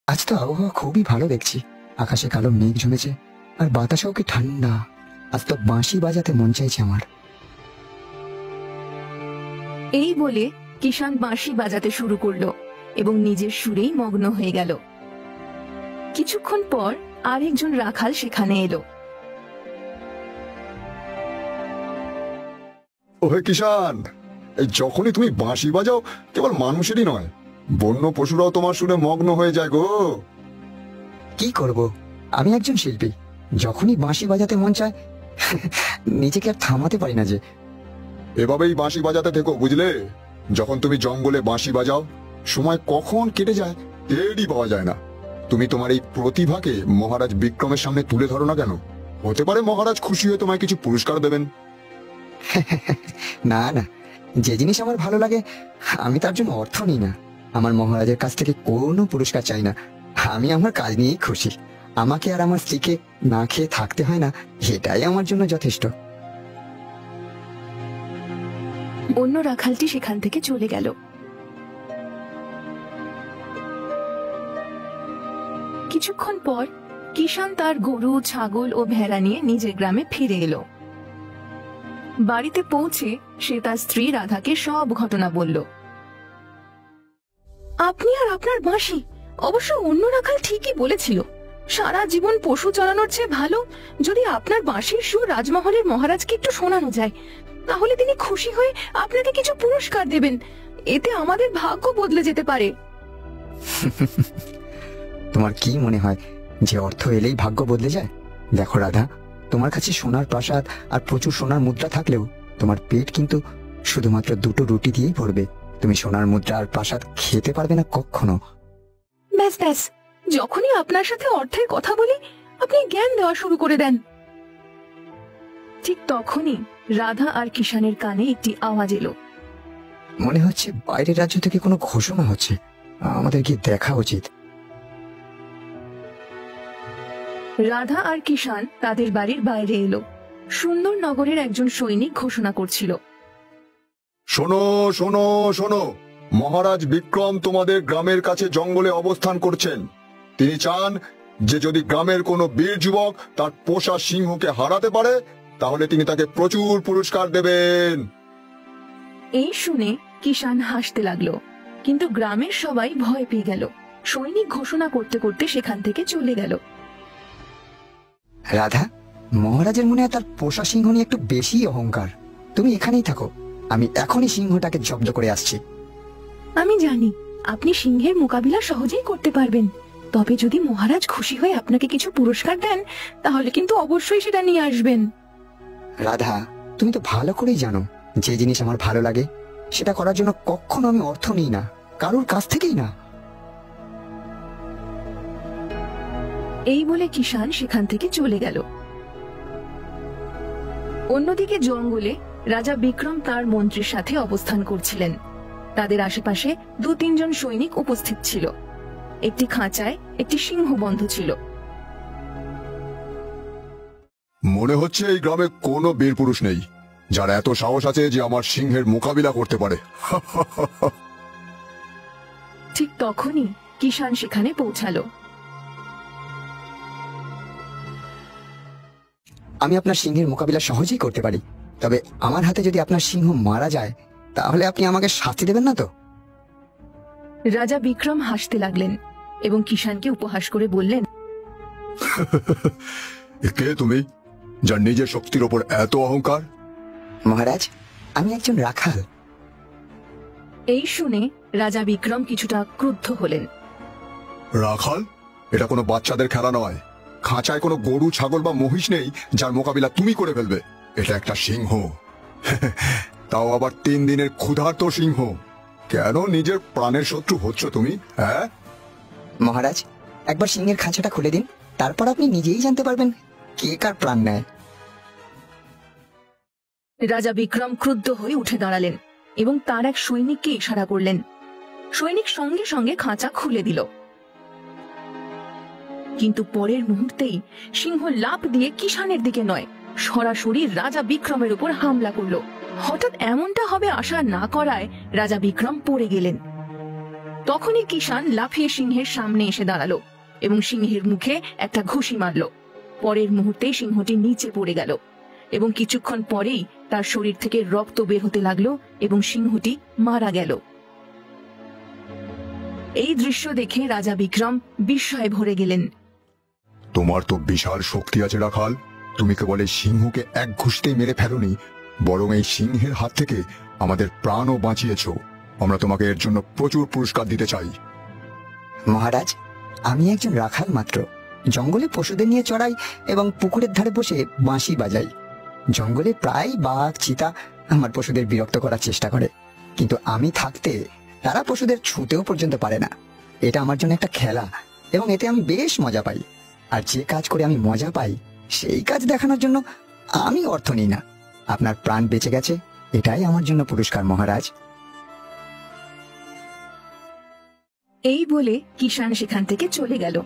আজ তো আবহাওয়া খুবই ভালো দেখছি। আকাশে কালো মেঘ জমেছে আর বাতাসও কি ঠান্ডা। আজ তো বাঁশি বাজাতে মন চাইছে আমার। এই বলে কিষান বাঁশি বাজাতে শুরু করলো এবং নিজের সুরেই মগ্ন হয়ে গেল। কিছুক্ষণ পর আরেকজন রাখাল সেখানে এলো। ওহে কিষান, এই যখনই তুমি বাঁশি বাজাও কেবল মানুষেরই নয়, বন্য পশুরাও তোমার সুরে মগ্ন হয়ে যায় গো। কি করব, আমি একজন শিল্পী। যখনই বাঁশি বাজাতে মন চায় নিজেকে আর থামাতে পারি না যে। এভাবেই বাঁশি বাজাতে থেকো, বুঝলে? যখন তুমি জঙ্গলে বাঁশি বাজাও সময় কখন কেটে যায় টেরই পাওয়া যায় না। তুমি তোমার এই প্রতিভাকে মহারাজ বিক্রমের সামনে তুলে ধরো না কেন? হতে পারে মহারাজ খুশি হয়ে তোমায় কিছু পুরস্কার দেবেন। না না, যে জিনিস আমার ভালো লাগে আমি তার জন্য অর্থ নিই না। আমার মহারাজের কাছ থেকে কোনো পুরস্কার চাই না। আমি আমার কাজ নিয়েই খুশি। আমাকে আর আমার স্ত্রীকে না খেয়ে থাকতে হয় না, এটাই আমার জন্য যথেষ্ট। অন্য রাখালটি সেখান থেকে চলে গেল। কিছুক্ষণ পর কিষান তার গরু, ছাগল ও ভেড়া নিয়ে নিজের গ্রামে ফিরে এলো। বাড়িতে পৌঁছে সে তার স্ত্রী রাধাকে সব ঘটনা বলল। আপনি আর আপনার বাঁশি, অবশ্য অন্য রাখাল ঠিকই বলেছিল। সারা জীবন পশু চড়ানোর চেয়ে ভালো যদি আপনার বাঁশির সুর রাজমহলের মহারাজকে একটু শোনানো যায়, তাহলে তিনি খুশি হয়ে আপনাকে কিছু পুরস্কার দেবেন। এতে আমাদের ভাগ্য বদলে যেতে পারে। তোমার কি মনে হয় যে অর্থ এলেই ভাগ্য বদলে যায়? দেখো রাধা, তোমার কাছে সোনার প্রাসাদ আর প্রচুর সোনার মুদ্রা থাকলেও তোমার পেট কিন্তু শুধুমাত্র দুটো রুটি দিয়েই ভরবে। তুমি সোনার মুদ্রা আর প্রাসাদ খেতে পারবে না কখনো। ব্যাস ব্যাস, যখনই আপনার সাথে অর্থের কথা বলি আপনি জ্ঞান দেওয়া শুরু করে দেন। ঠিক তখনই রাধা আর কিষানের কানে একটি আওয়াজ এলো। মনে হচ্ছে বাইরের রাজ্য থেকে কোনো ঘোষণা হচ্ছে, আমাদের গিয়ে দেখা উচিত। রাধা আর কিষান তাদের বাড়ির বাইরে এলো। সুন্দর নগরের একজন সৈনিক ঘোষণা করছিল, শোনো শোনো শোনো, মহারাজ বিক্রম তোমাদের গ্রামের কাছে জঙ্গলে অবস্থান করছেন। তিনি চান যে যদি গ্রামের কোনো বীর যুবক তার পোষা সিংহকে হারাতে পারে তাহলে তিনি তাকে প্রচুর পুরস্কার দেবেন। এই শুনে কিষান হাসতে লাগলো, কিন্তু গ্রামের সবাই ভয় পেয়ে গেল। সৈনিক ঘোষণা করতে করতে সেখান থেকে চলে গেল। রাধা, মহারাজের মনে হয় তার পোষা সিংহ নিয়ে একটু বেশি অহংকার। তুমি এখানেই থাকো, আমি এখনই সিংহটাকে জব্দ করে আসছি। আমি জানি আপনি সিংহের মোকাবিলা সহজেই করতে পারবেন, তবে যদি মহারাজ খুশি হয়ে আপনাকে কিছু পুরস্কার দেন তাহলে কিন্তু অবশ্যই সেটা নিয়ে আসবেন। রাধা, তুমি তো ভালো করেই জানো যে জিনিস আমার ভালো লাগে সেটা করার জন্য কখনো আমি অর্থ নিই না, কারোর কাছ থেকেই না। এই বলে কিষান সেখান থেকে চলে গেল। অন্যদিকে জঙ্গলে রাজা বিক্রম তার মন্ত্রীর সাথে অবস্থান করছিলেন। তাদের আশেপাশে 2-3 জন সৈনিক উপস্থিত ছিল। একটি খাঁচায় একটি সিংহ বন্ধ ছিল। মনে হচ্ছে এই গ্রামে কোনো বীর পুরুষ নেই যার এত সাহস আছে যে আমার সিংহের মোকাবিলা করতে পারে। ঠিক তখনই কিষান সেখানে পৌঁছালো। আমি আপনার সিংহের মোকাবিলা সহজেই করতে পারি, তবে আমার হাতে যদি আপনার সিংহ মারা যায় তাহলে আপনি আমাকে শাস্তি দেবেন না তো? রাজা বিক্রম হাসতে লাগলেন এবং কিষানকে উপহাস করে বললেন, কে তুমি যার নিজের শক্তির ওপর এত অহংকার? মহারাজ, আমি একজন রাখাল। এই শুনে রাজা বিক্রম কিছুটা ক্রুদ্ধ হলেন। রাখাল? এটা কোনো বাচ্চাদের খেলা নয়। খাঁচায় কোনো গরু, ছাগল বা মহিষ নেই যার মোকাবিলা তুমি করে ফেলবে। এটা একটা সিংহ, তাও আবার 3 দিনের ক্ষুধার্ত সিংহ। কেন নিজের প্রাণের শত্রু হচ্ছ তুমি? হ্যাঁ মহারাজ, একবার সিংহের খাঁচাটা খুলে দিন, তারপর আপনি নিজেই জানতে পারবেন কে কার প্রাণ নেয়। রাজা বিক্রম ক্রুদ্ধ হয়ে উঠে দাঁড়ালেন এবং তার এক সৈনিককে ইশারা করলেন। সৈনিক সঙ্গে সঙ্গে খাঁচা খুলে দিল, কিন্তু পরের মুহূর্তেই সিংহ লাফ দিয়ে কিষানের দিকে নয়, সরাসরি রাজা বিক্রমের উপর হামলা করলো। হঠাৎ এমনটা হবে আশা না করায় রাজা বিক্রম পড়ে গেলেন। তখনই কিষান লাফিয়ে সিংহের সামনে এসে দাঁড়ালো এবং সিংহের মুখে একটা ঘুষি মারলো। পরের মুহূর্তেই সিংহটি নিচে পড়ে গেল এবং কিছুক্ষণ পরেই তার শরীর থেকে রক্ত বের হতে লাগলো এবং সিংহটি মারা গেল। এই দৃশ্য দেখে রাজা বিক্রম বিস্ময়ে ভরে গেলেন। তোমার তো বিশাল শক্তি আছে রাখাল। তুমি কেবল এই সিংহকে এক ঘুষতেই মেরে ফেলোনি, বরং এই সিংহের হাত থেকে আমাদের প্রাণও বাঁচিয়েছো। আমরা তোমাকে এর জন্য প্রচুর পুরস্কার দিতে চাই। মহারাজ, আমি একজন রাখাল মাত্র। জঙ্গলে পশুদের নিয়ে চড়াই এবং পুকুরের ধারে বসে বাঁশি বাজাই। জঙ্গলে প্রায় বাঘ, চিতা আমার পশুদের বিরক্ত করার চেষ্টা করে, কিন্তু আমি থাকতে তারা পশুদের ছুঁতেও পর্যন্ত পারে না। এটা আমার জন্য একটা খেলা এবং এতে আমি বেশ মজা পাই। আর যে কাজ করে আমি মজা পাই সেই কাজ দেখানোর জন্য আমি অর্থ নিই না। আপনার প্রাণ বেঁচে গেছে, এটাই আমার জন্য পুরস্কার মহারাজ। এই বলে কিষান সেখান থেকে চলে গেল